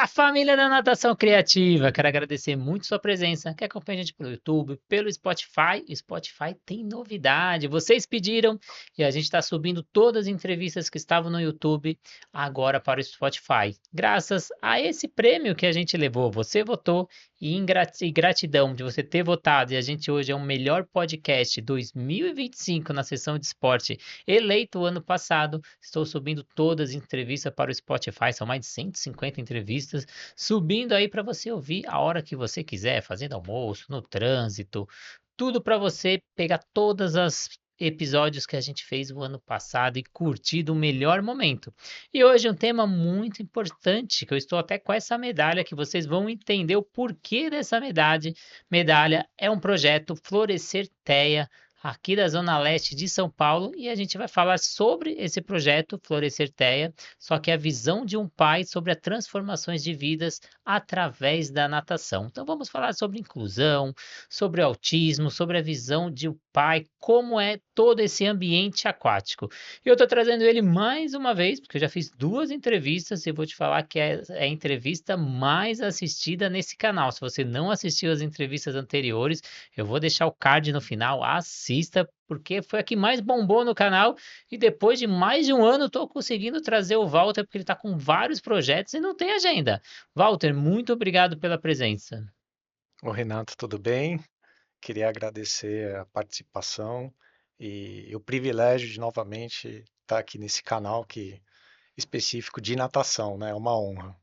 Família da Natação Criativa, quero agradecer muito sua presença, que acompanha a gente pelo YouTube, pelo Spotify. O Spotify tem novidade, vocês pediram e a gente está subindo todas as entrevistas que estavam no YouTube agora para o Spotify. Graças a esse prêmio que a gente levou, você votou e e gratidão de você ter votado e a gente hoje é o melhor podcast 2025 na seção de esporte, eleito o ano passado. Estou subindo todas as entrevistas para o Spotify, são mais de 150 entrevistas, subindo aí para você ouvir a hora que você quiser, fazendo almoço, no trânsito, tudo para você pegar todas as episódios que a gente fez o ano passado e curtir do melhor momento. E hoje é um tema muito importante, que eu estou até com essa medalha, que vocês vão entender o porquê dessa medalha. Medalha é um projeto Florescer Teia, aqui da Zona Leste de São Paulo, e a gente vai falar sobre esse projeto Florescer Teia, só que é a visão de um pai sobre as transformações de vidas através da natação. Então vamos falar sobre inclusão, sobre autismo, sobre a visão de um pai, como é todo esse ambiente aquático. E eu estou trazendo ele mais uma vez, porque eu já fiz duas entrevistas e vou te falar que é a entrevista mais assistida nesse canal. Se você não assistiu as entrevistas anteriores, eu vou deixar o card no final, assista, porque foi a que mais bombou no canal e depois de mais de um ano estou conseguindo trazer o Walter, porque ele está com vários projetos e não tem agenda. Walter, muito obrigado pela presença. Oi, Renato, tudo bem? Queria agradecer a participação e o privilégio de novamente estar aqui nesse canal específico de natação, né? É uma honra.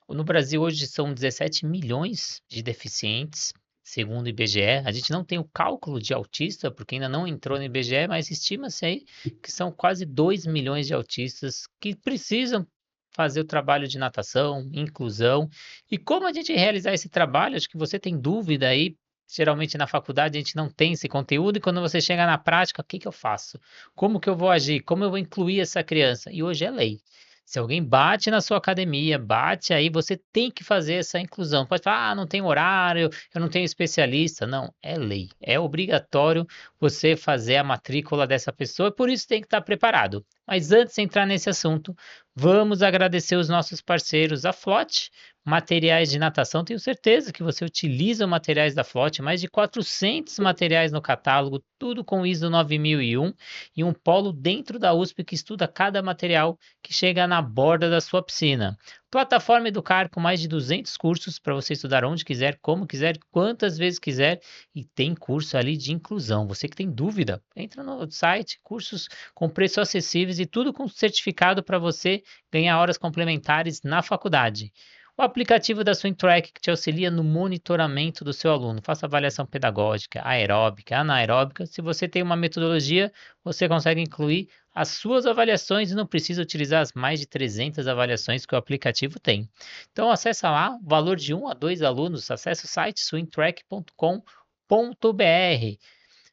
No Brasil hoje são 17 milhões de deficientes, segundo o IBGE. A gente não tem o cálculo de autista, porque ainda não entrou no IBGE, mas estima-se aí que são quase 2 milhões de autistas que precisam fazer o trabalho de natação, inclusão. E como a gente realizar esse trabalho? Acho que você tem dúvida aí. Geralmente na faculdade a gente não tem esse conteúdo, e quando você chega na prática, o que que eu faço? Como que eu vou agir? Como eu vou incluir essa criança? E hoje é lei. Se alguém bate na sua academia, bate aí, você tem que fazer essa inclusão. Pode falar, não tem horário, eu não tenho especialista. Não, é lei. É obrigatório você fazer a matrícula dessa pessoa, e por isso tem que estar preparado. Mas antes de entrar nesse assunto, vamos agradecer os nossos parceiros, a Flote, materiais de natação. Tenho certeza que você utiliza materiais da Flote, mais de 400 materiais no catálogo, tudo com ISO 9001 e um polo dentro da USP que estuda cada material que chega na borda da sua piscina. Plataforma Educar com mais de 200 cursos para você estudar onde quiser, como quiser, quantas vezes quiser, e tem curso ali de inclusão. Você que tem dúvida, entra no site, cursos com preços acessíveis e tudo com certificado para você ganhar horas complementares na faculdade. O aplicativo da SwimTrack que te auxilia no monitoramento do seu aluno. Faça avaliação pedagógica, aeróbica, anaeróbica. Se você tem uma metodologia, você consegue incluir as suas avaliações e não precisa utilizar as mais de 300 avaliações que o aplicativo tem. Então acessa lá, valor de 1 a 2 alunos, acesse o site swimtrack.com.br.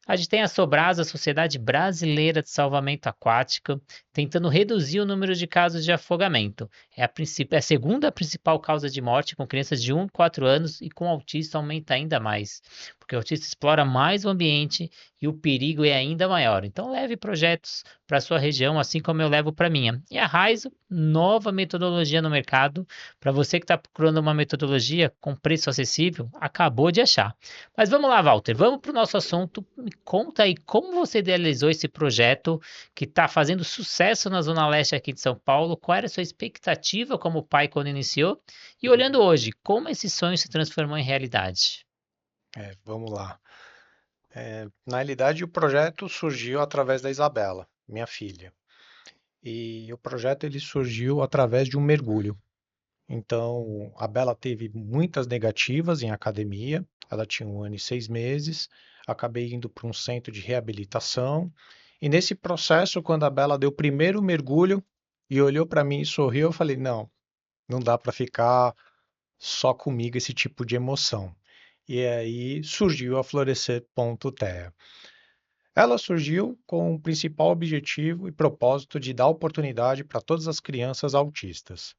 A gente tem a Sobrasa, a Sociedade Brasileira de Salvamento Aquático, tentando reduzir o número de casos de afogamento. É a segunda principal causa de morte com crianças de 1 a 4 anos, e com autista aumenta ainda mais, porque o autista explora mais o ambiente e o perigo é ainda maior. Então leve projetos para a sua região, assim como eu levo para a minha. E a Raizo, nova metodologia no mercado, para você que está procurando uma metodologia com preço acessível, acabou de achar. Mas vamos lá, Walter, vamos para o nosso assunto. Me conta aí como você idealizou esse projeto que está fazendo sucesso na Zona Leste aqui de São Paulo. Qual era a sua expectativa como pai quando iniciou? E olhando hoje, como esse sonho se transformou em realidade? Vamos lá. Na realidade, o projeto surgiu através da Isabela, minha filha. E o projeto ele surgiu através de um mergulho. Então, a Bela teve muitas negativas em academia. Ela tinha 1 ano e 6 meses. Acabei indo para um centro de reabilitação. E nesse processo, quando a Bela deu o primeiro mergulho e olhou para mim e sorriu, eu falei: não, não dá para ficar só comigo esse tipo de emoção. E aí surgiu a Florescer.terra. Ela surgiu com o principal objetivo e propósito de dar oportunidade para todas as crianças autistas.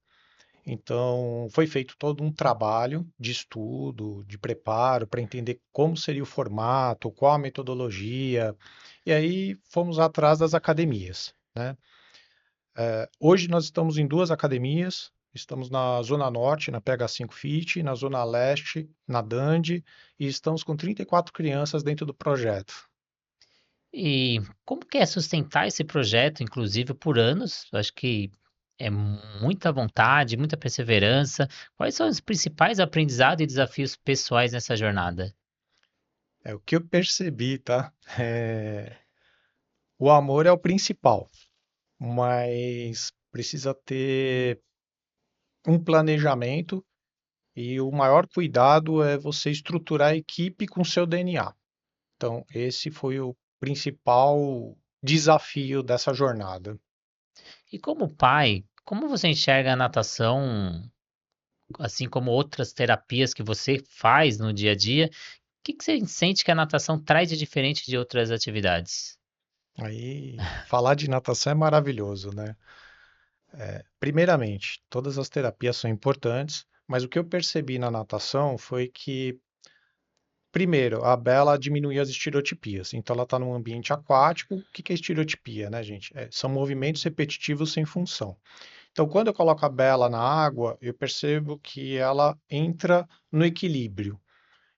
Então, foi feito todo um trabalho de estudo, de preparo, para entender como seria o formato, qual a metodologia, e aí fomos atrás das academias, né? Hoje nós estamos em duas academias, Estamos na Zona Norte, na PH5 Fit, na Zona Leste, na Dande, e estamos com 34 crianças dentro do projeto. E como que é sustentar esse projeto, inclusive por anos? Eu acho que é muita vontade, muita perseverança. Quais são os principais aprendizados e desafios pessoais nessa jornada? É o que eu percebi, tá? É, o amor é o principal, mas precisa ter um planejamento e o maior cuidado é você estruturar a equipe com seu DNA. Então, esse foi o principal desafio dessa jornada. E como pai, como você enxerga a natação, assim como outras terapias que você faz no dia a dia? O que que você sente que a natação traz de diferente de outras atividades? Aí, falar de natação é maravilhoso, né? Primeiramente, todas as terapias são importantes, mas o que eu percebi na natação foi que, primeiro, a Bela diminuía as estereotipias. Então, ela está num ambiente aquático. O que que é estereotipia, né, gente? São movimentos repetitivos sem função. Então, quando eu coloco a Bela na água, eu percebo que ela entra no equilíbrio.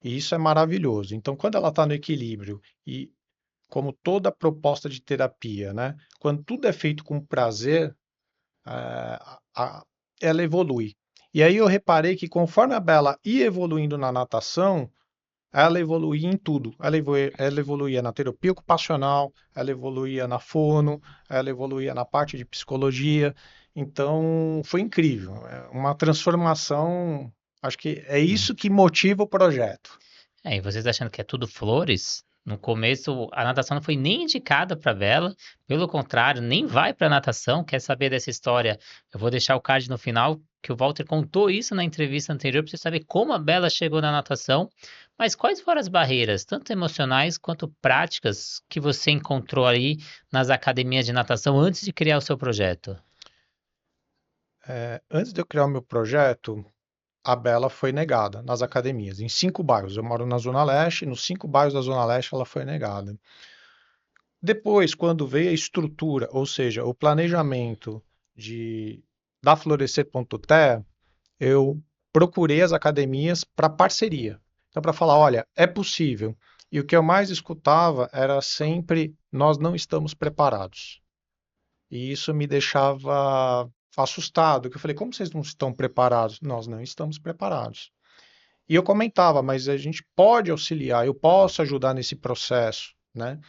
E isso é maravilhoso. Então, quando ela está no equilíbrio e como toda proposta de terapia, né? Quando tudo é feito com prazer, ela evolui. E aí eu reparei que conforme a Bela ia evoluindo na natação, ela evoluía em tudo. Ela evoluía na terapia ocupacional, ela evoluía na fono, ela evoluía na parte de psicologia. Então, foi incrível. É uma transformação. Acho que é isso que motiva o projeto. É, e vocês achando que é tudo flores? No começo, a natação não foi nem indicada para Bela, pelo contrário, nem vai para natação. Quer saber dessa história? Eu vou deixar o card no final, que o Walter contou isso na entrevista anterior, para você saber como a Bela chegou na natação. Mas quais foram as barreiras, tanto emocionais quanto práticas, que você encontrou aí nas academias de natação antes de criar o seu projeto? Antes de eu criar o meu projeto, a Bela foi negada nas academias, em 5 bairros. Eu moro na Zona Leste, nos 5 bairros da Zona Leste ela foi negada. Depois, quando veio a estrutura, ou seja, o planejamento de, da Florescer.te, eu procurei as academias para parceria. Então, para falar, olha, é possível. E o que eu mais escutava era sempre, nós não estamos preparados. E isso me deixava assustado, que eu falei, como vocês não estão preparados? Nós não estamos preparados. E eu comentava, mas a gente pode auxiliar, eu posso ajudar nesse processo, né?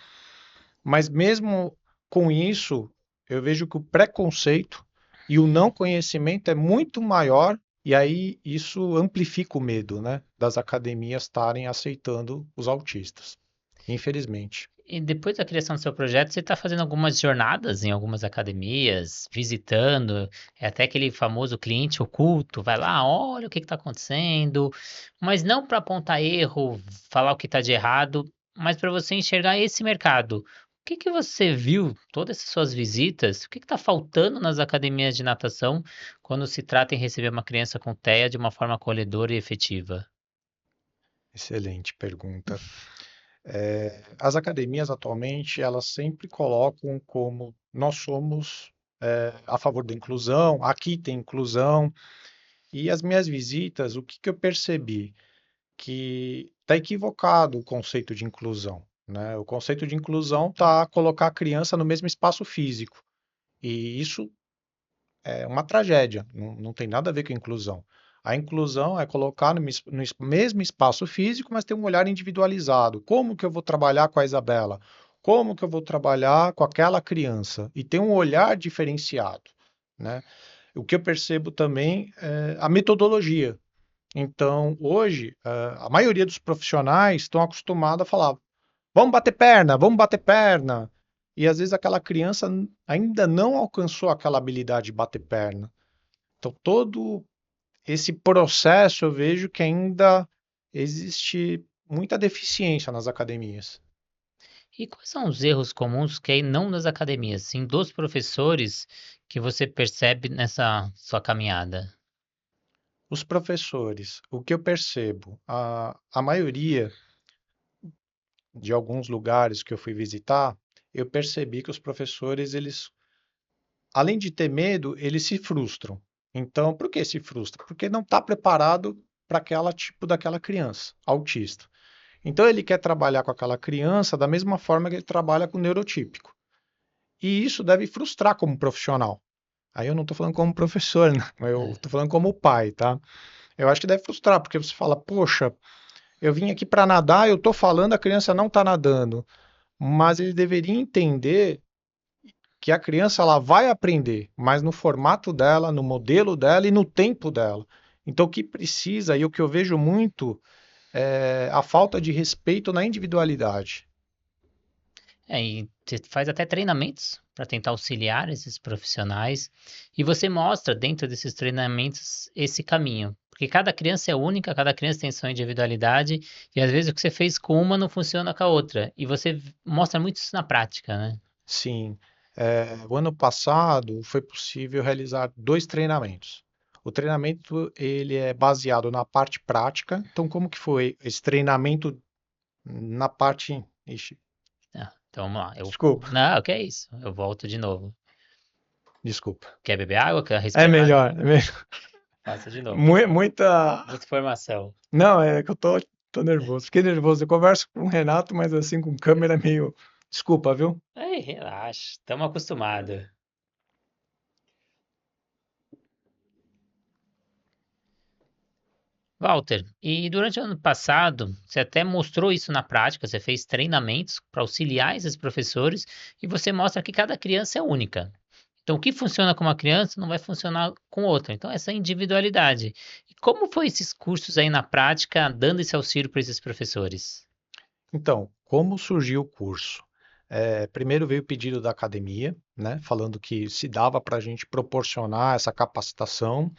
Mas mesmo com isso, eu vejo que o preconceito e o não conhecimento é muito maior, e aí isso amplifica o medo, né, das academias estarem aceitando os autistas, infelizmente. E depois da criação do seu projeto, você está fazendo algumas jornadas em algumas academias, visitando, é até aquele famoso cliente oculto, vai lá, olha o que está acontecendo, mas não para apontar erro, falar o que está de errado, mas para você enxergar esse mercado. O que que você viu, todas essas suas visitas, o que está faltando nas academias de natação quando se trata em receber uma criança com TEA de uma forma acolhedora e efetiva? Excelente pergunta. As academias atualmente, elas sempre colocam como nós somos a favor da inclusão, aqui tem inclusão, e as minhas visitas, o que que eu percebi? Que está equivocado o conceito de inclusão, né? O conceito de inclusão está colocar a criança no mesmo espaço físico. E isso é uma tragédia, não tem nada a ver com inclusão. A inclusão é colocar no mesmo espaço físico, mas ter um olhar individualizado. Como que eu vou trabalhar com a Isabela? Como que eu vou trabalhar com aquela criança? E ter um olhar diferenciado, né? O que eu percebo também é a metodologia. Então, hoje, a maioria dos profissionais estão acostumados a falar: vamos bater perna. E às vezes aquela criança ainda não alcançou aquela habilidade de bater perna. Então, todo esse processo eu vejo que ainda existe muita deficiência nas academias. E quais são os erros comuns que aí não nas academias, sim dos professores que você percebe nessa sua caminhada? Os professores, o que eu percebo, a maioria de alguns lugares que eu fui visitar, eu percebi que os professores, eles além de ter medo, eles se frustram. Então, por que se frustra? Porque não está preparado para aquela tipo daquela criança autista. Então, ele quer trabalhar com aquela criança da mesma forma que ele trabalha com o neurotípico. E isso deve frustrar como profissional. Aí eu não estou falando como professor, né? Eu É. estou falando como pai, tá? Eu acho que deve frustrar, porque você fala, poxa, eu vim aqui para nadar, eu estou falando, a criança não está nadando. Mas ele deveria entender que a criança ela vai aprender, mas no formato dela, no modelo dela e no tempo dela. Então, o que precisa, e o que eu vejo muito, é a falta de respeito na individualidade. E você faz até treinamentos para tentar auxiliar esses profissionais e você mostra dentro desses treinamentos esse caminho. Porque cada criança é única, cada criança tem sua individualidade e às vezes o que você fez com uma não funciona com a outra. E você mostra muito isso na prática, né? Sim, o ano passado foi possível realizar 2 treinamentos. O treinamento ele é baseado na parte prática. Então, como que foi esse treinamento na parte? Ixi, Então vamos lá. desculpa, Não, o que é isso? Eu volto de novo. desculpa. Quer beber água? Quer É respirar? melhor, é melhor. Faça de novo. Muita. Muita informação. Não, é que eu tô nervoso. Fiquei nervoso. Eu converso com o Renato, mas assim, com câmera é meio. Desculpa, viu? Aí, relaxa. Estamos acostumados. Walter, e durante o ano passado, você até mostrou isso na prática, você fez treinamentos para auxiliar esses professores e você mostra que cada criança é única. Então, o que funciona com uma criança não vai funcionar com outra. Então, essa individualidade. E como foi esses cursos aí na prática, dando esse auxílio para esses professores? Então, como surgiu o curso? Primeiro veio o pedido da academia, né? Falando que se dava para a gente proporcionar essa capacitação.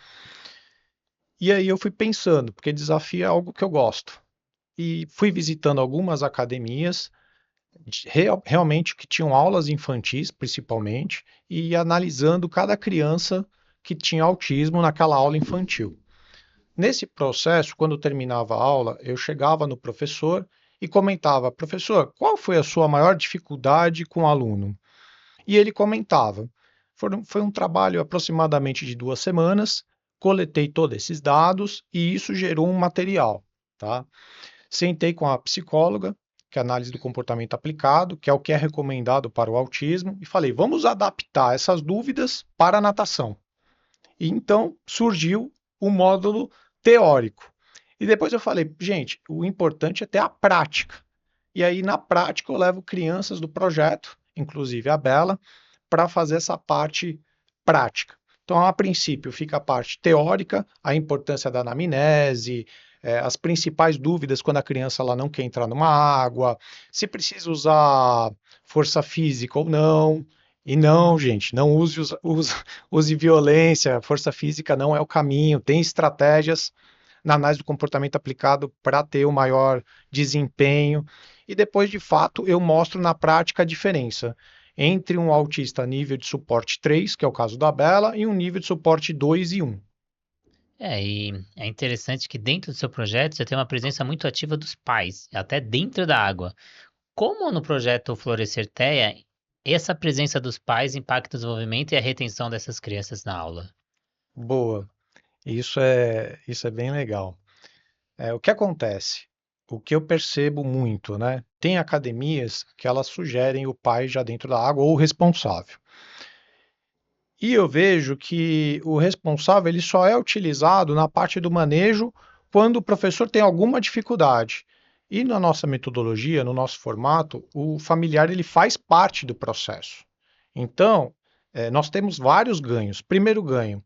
E aí eu fui pensando, porque desafio é algo que eu gosto. E fui visitando algumas academias, realmente que tinham aulas infantis, principalmente, e analisando cada criança que tinha autismo naquela aula infantil. Nesse processo, quando terminava a aula, eu chegava no professor e comentava: professor, qual foi a sua maior dificuldade com o aluno? E ele comentava. Foi um trabalho aproximadamente de 2 semanas, coletei todos esses dados e isso gerou um material. Tá? Sentei com a psicóloga, que é a análise do comportamento aplicado, que é o que é recomendado para o autismo, e falei: vamos adaptar essas dúvidas para a natação. E então surgiu o módulo teórico. E depois eu falei: gente, o importante é ter a prática. E aí, na prática, eu levo crianças do projeto, inclusive a Bela, para fazer essa parte prática. Então, a princípio, fica a parte teórica, a importância da anamnese, as principais dúvidas quando a criança ela não quer entrar numa água, se precisa usar força física ou não. E não, gente, não use violência, força física não é o caminho. Tem estratégias na análise do comportamento aplicado para ter o maior desempenho. E depois, de fato, eu mostro na prática a diferença entre um autista nível de suporte 3, que é o caso da Bela, e um nível de suporte 2 e 1. E é interessante que dentro do seu projeto você tem uma presença muito ativa dos pais, até dentro da água. Como no projeto Florescer Teia, essa presença dos pais impacta o desenvolvimento e a retenção dessas crianças na aula? Boa, isso é bem legal. O que acontece? O que eu percebo muito, né? Tem academias que elas sugerem o pai já dentro da água ou o responsável. E eu vejo que o responsável ele só é utilizado na parte do manejo quando o professor tem alguma dificuldade. E na nossa metodologia, no nosso formato, o familiar ele faz parte do processo. Então, nós temos vários ganhos. Primeiro ganho,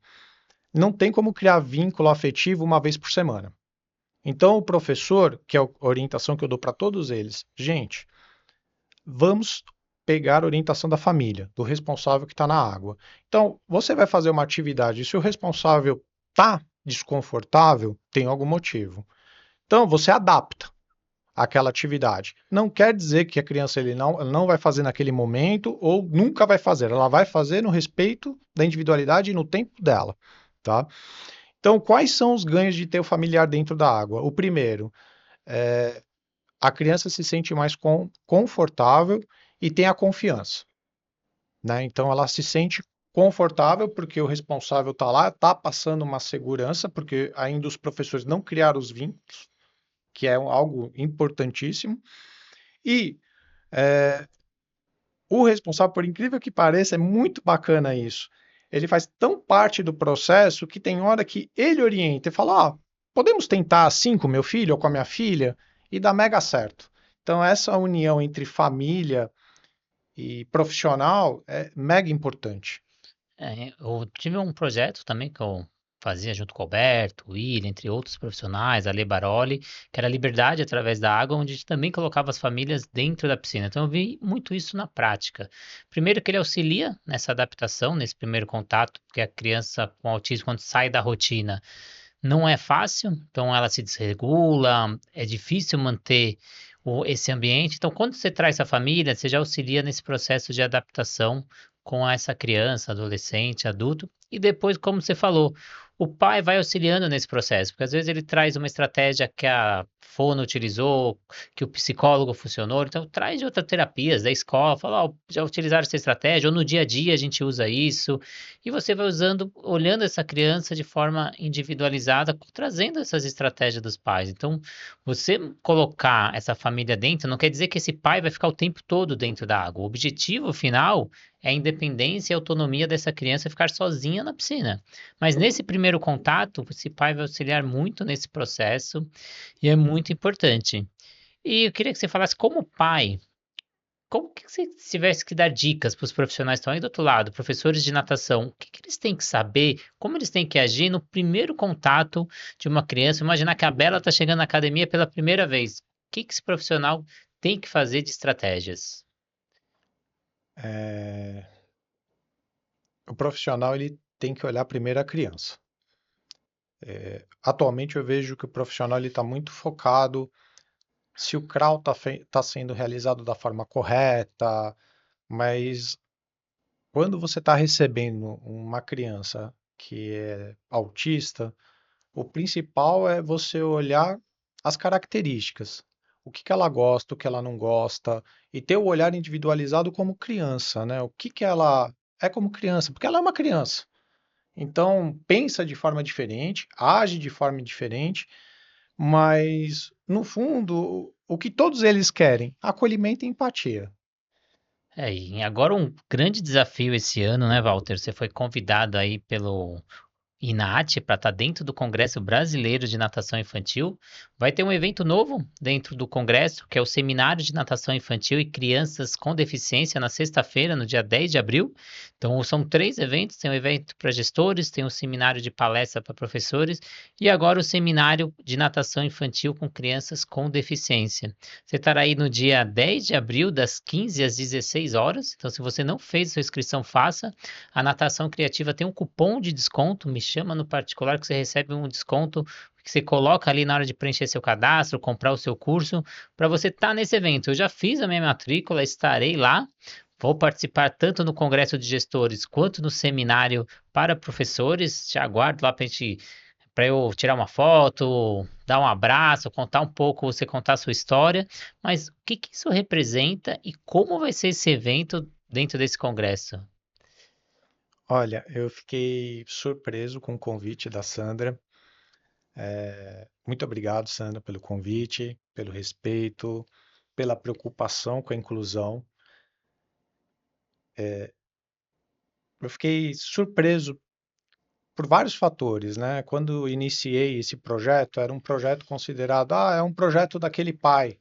não tem como criar vínculo afetivo uma vez por semana. Então, o professor, que é a orientação que eu dou para todos eles, gente, vamos pegar a orientação da família, do responsável que está na água. Então, você vai fazer uma atividade, e se o responsável está desconfortável, tem algum motivo. Então, você adapta aquela atividade. Não quer dizer que a criança ela não vai fazer naquele momento ou nunca vai fazer. Ela vai fazer no respeito da individualidade e no tempo dela, tá? Então, quais são os ganhos de ter o familiar dentro da água? O primeiro, a criança se sente mais confortável e tem a confiança, né? Então ela se sente confortável, porque o responsável está lá, está passando uma segurança, porque ainda os professores não criaram os vínculos, que é algo importantíssimo. E o responsável, por incrível que pareça, é muito bacana isso. Ele faz tão parte do processo que tem hora que ele orienta e fala: Ó, podemos tentar assim com meu filho ou com a minha filha, e dá mega certo. Então, essa união entre família e profissional é mega importante. Eu tive um projeto também que eu fazia junto com o Alberto, o William, entre outros profissionais, a Lê Baroli, que era Liberdade através da água, onde a gente também colocava as famílias dentro da piscina. Então eu vi muito isso na prática. Primeiro que ele auxilia nessa adaptação, nesse primeiro contato, porque a criança com autismo, quando sai da rotina, não é fácil, então ela se desregula, é difícil manter esse ambiente. Então, quando você traz a família, você já auxilia nesse processo de adaptação com essa criança, adolescente, adulto. E depois, como você falou, o pai vai auxiliando nesse processo, porque às vezes ele traz uma estratégia que a fono utilizou, que o psicólogo funcionou, então traz de outras terapias da escola, fala, ó, já utilizaram essa estratégia, ou no dia a dia a gente usa isso, e você vai usando, olhando essa criança de forma individualizada, trazendo essas estratégias dos pais. Então, você colocar essa família dentro não quer dizer que esse pai vai ficar o tempo todo dentro da água. O objetivo final é a independência e a autonomia dessa criança ficar sozinha na piscina. Mas nesse primeiro contato, esse pai vai auxiliar muito nesse processo e é muito importante. E eu queria que você falasse como pai, como que você tivesse que dar dicas para os profissionais que estão aí do outro lado, professores de natação, o que que eles têm que saber, como eles têm que agir no primeiro contato de uma criança? Imaginar que a Bela está chegando na academia pela primeira vez. O que que esse profissional tem que fazer de estratégias? É, o profissional ele tem que olhar primeiro a criança. Atualmente eu vejo que o profissional ele está muito focado se o crawl está sendo realizado da forma correta, mas quando você está recebendo uma criança que é autista, o principal é você olhar as características. O que que ela gosta, o que ela não gosta, e ter o olhar individualizado como criança, né? O que que ela é como criança, porque ela é uma criança. Então, pensa de forma diferente, age de forma diferente, mas no fundo, o que todos eles querem, acolhimento e empatia. E agora um grande desafio esse ano, né, Walter? Você foi convidado aí pelo INAT para estar dentro do Congresso Brasileiro de Natação Infantil. Vai ter um evento novo dentro do Congresso, que é o Seminário de Natação Infantil e Crianças com Deficiência, na sexta-feira, no dia 10 de abril. Então, são três eventos: tem um evento para gestores, tem um seminário de palestra para professores e agora o Seminário de Natação Infantil com Crianças com Deficiência. Você estará aí no dia 10 de abril, das 15 às 16 horas. Então, se você não fez sua inscrição, faça. A Natação Criativa tem um cupom de desconto, me chama no particular que você recebe um desconto que você coloca ali na hora de preencher seu cadastro, comprar o seu curso, para você estar nesse evento. Eu já fiz a minha matrícula, estarei lá. Vou participar tanto no Congresso de Gestores quanto no seminário para professores. Te aguardo lá para eu tirar uma foto, dar um abraço, contar um pouco, você contar a sua história. Mas o que que isso representa e como vai ser esse evento dentro desse congresso? Olha, eu fiquei surpreso com o convite da Sandra. Muito obrigado, Sandra, pelo convite, pelo respeito, pela preocupação com a inclusão. Eu fiquei surpreso por vários fatores, né? Quando iniciei esse projeto, era um projeto considerado, é um projeto daquele pai,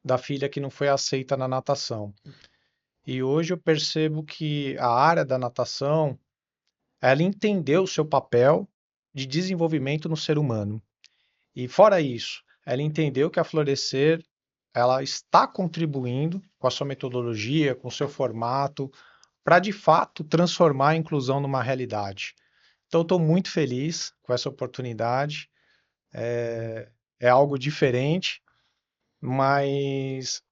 da filha que não foi aceita na natação. E hoje eu percebo que a área da natação, ela entendeu o seu papel de desenvolvimento no ser humano. E fora isso, ela entendeu que a Florescer ela está contribuindo com a sua metodologia, com o seu formato, para de fato transformar a inclusão numa realidade. Então, estou muito feliz com essa oportunidade. É algo diferente, mas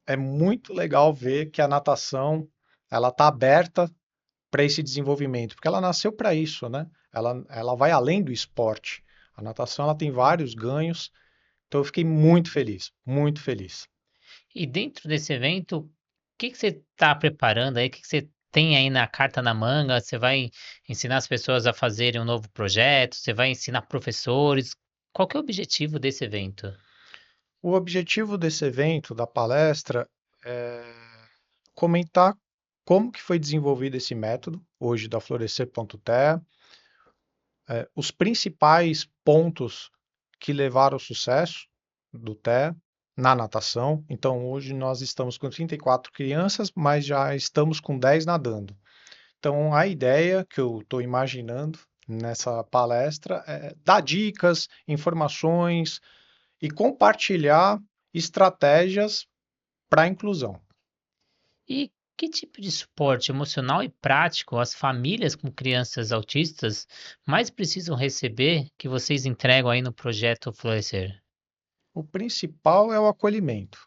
é muito legal ver que a natação ela está aberta para esse desenvolvimento, porque ela nasceu para isso, né? Ela vai além do esporte. A natação ela tem vários ganhos, então eu fiquei muito feliz, muito feliz. E dentro desse evento, o que que você está preparando aí? O que que você tem aí na carta na manga? Você vai ensinar as pessoas a fazerem um novo projeto? Você vai ensinar professores? Qual que é o objetivo desse evento? O objetivo desse evento, da palestra, é comentar como que foi desenvolvido esse método, hoje da Florescer.te, os principais pontos que levaram ao sucesso do TE na natação. Então, hoje nós estamos com 34 crianças, mas já estamos com 10 nadando. Então, a ideia que eu estou imaginando nessa palestra é dar dicas, informações e compartilhar estratégias para a inclusão. E que tipo de suporte emocional e prático as famílias com crianças autistas mais precisam receber que vocês entregam aí no projeto Florescer? O principal é o acolhimento,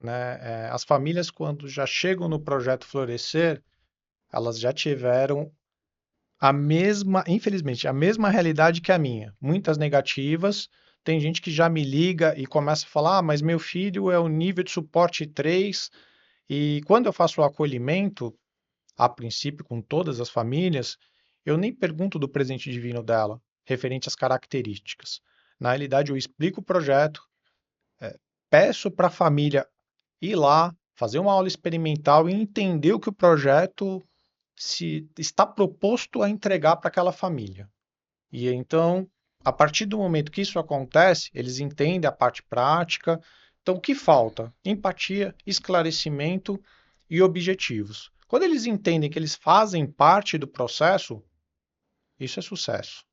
né? As famílias, quando já chegam no projeto Florescer, elas já tiveram a mesma, infelizmente, a mesma realidade que a minha. Muitas negativas. Tem gente que já me liga e começa a falar: ah, mas meu filho é o nível de suporte 3. E quando eu faço o acolhimento, a princípio com todas as famílias, eu nem pergunto do presente divino dela, referente às características. Na realidade, eu explico o projeto, peço para a família ir lá, fazer uma aula experimental e entender o que o projeto se está proposto a entregar para aquela família. E então, a partir do momento que isso acontece, eles entendem a parte prática. Então, o que falta? Empatia, esclarecimento e objetivos. Quando eles entendem que eles fazem parte do processo, isso é sucesso.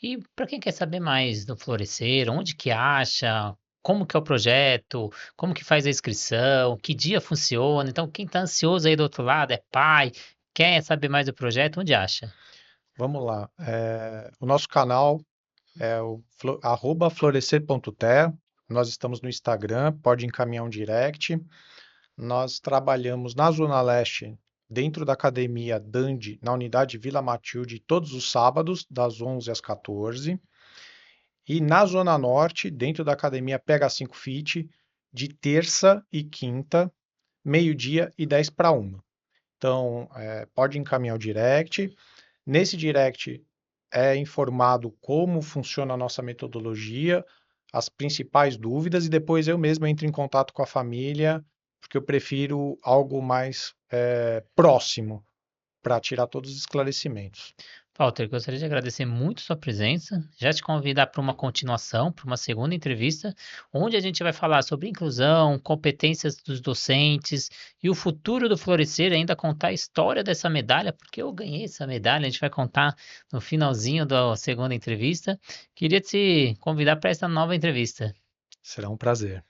E para quem quer saber mais do Florescer, onde que acha, como que é o projeto, como que faz a inscrição, que dia funciona, então quem está ansioso aí do outro lado é pai, quer saber mais do projeto, onde acha? Vamos lá. O nosso canal é o @florescer.te. Nós estamos no Instagram, pode encaminhar um direct. Nós trabalhamos na Zona Leste, dentro da academia Dandi, na unidade Vila Matilde, todos os sábados, das 11 às 14. E na Zona Norte, dentro da academia PH5 Fit, de terça e quinta, meio-dia e 10 para 1. Então, pode encaminhar o direct. Nesse direct é informado como funciona a nossa metodologia, as principais dúvidas, e depois eu mesmo entro em contato com a família, porque eu prefiro algo mais próximo para tirar todos os esclarecimentos. Walter, gostaria de agradecer muito sua presença, já te convidar para uma continuação, para uma segunda entrevista, onde a gente vai falar sobre inclusão, competências dos docentes e o futuro do Florescer, ainda contar a história dessa medalha, porque eu ganhei essa medalha, a gente vai contar no finalzinho da segunda entrevista. Queria te convidar para essa nova entrevista. Será um prazer.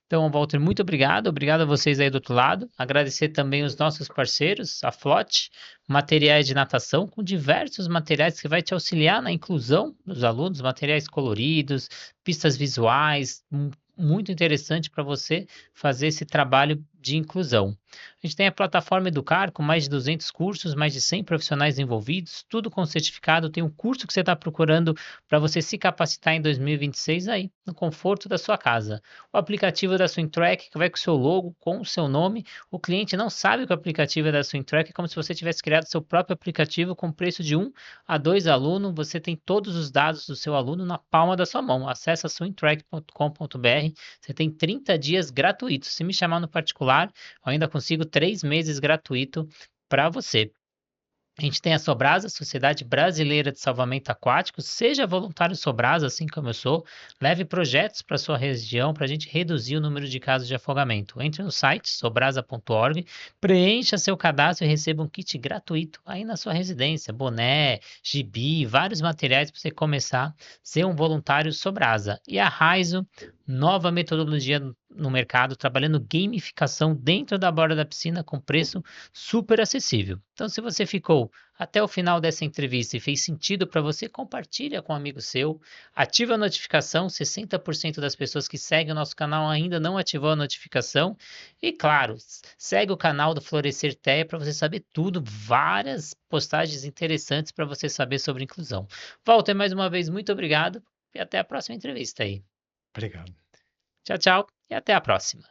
Então, Walter, muito obrigado. Obrigado a vocês aí do outro lado. Agradecer também os nossos parceiros, a Flote, materiais de natação, com diversos materiais que vai te auxiliar na inclusão dos alunos, materiais coloridos, pistas visuais, muito interessante para você fazer esse trabalho de inclusão. A gente tem a plataforma Educar, com mais de 200 cursos, mais de 100 profissionais envolvidos, tudo com certificado. Tem um curso que você está procurando para você se capacitar em 2026 aí, no conforto da sua casa. O aplicativo da SwimTrack, que vai com o seu logo, com o seu nome. O cliente não sabe que o aplicativo é da SwimTrack, é como se você tivesse criado seu próprio aplicativo com preço de 1 a 2 alunos. Você tem todos os dados do seu aluno na palma da sua mão. Acesse swimtrack.com.br. Você tem 30 dias gratuitos. Se me chamar no particular, eu ainda consigo 3 meses gratuito para você. A gente tem a Sobrasa, Sociedade Brasileira de Salvamento Aquático. Seja voluntário Sobrasa, assim como eu sou. Leve projetos para sua região para a gente reduzir o número de casos de afogamento. Entre no site sobrasa.org, preencha seu cadastro e receba um kit gratuito aí na sua residência. Boné, gibi, vários materiais para você começar a ser um voluntário Sobrasa. E a Raizo, nova metodologia no mercado, trabalhando gamificação dentro da borda da piscina com preço super acessível. Então, se você ficou até o final dessa entrevista e fez sentido para você, compartilha com um amigo seu, ativa a notificação, 60% das pessoas que seguem o nosso canal ainda não ativou a notificação, e claro, segue o canal do Florescer TEA para você saber tudo, várias postagens interessantes para você saber sobre inclusão. Walter, mais uma vez, muito obrigado e até a próxima entrevista aí. Obrigado. Tchau, tchau e até a próxima.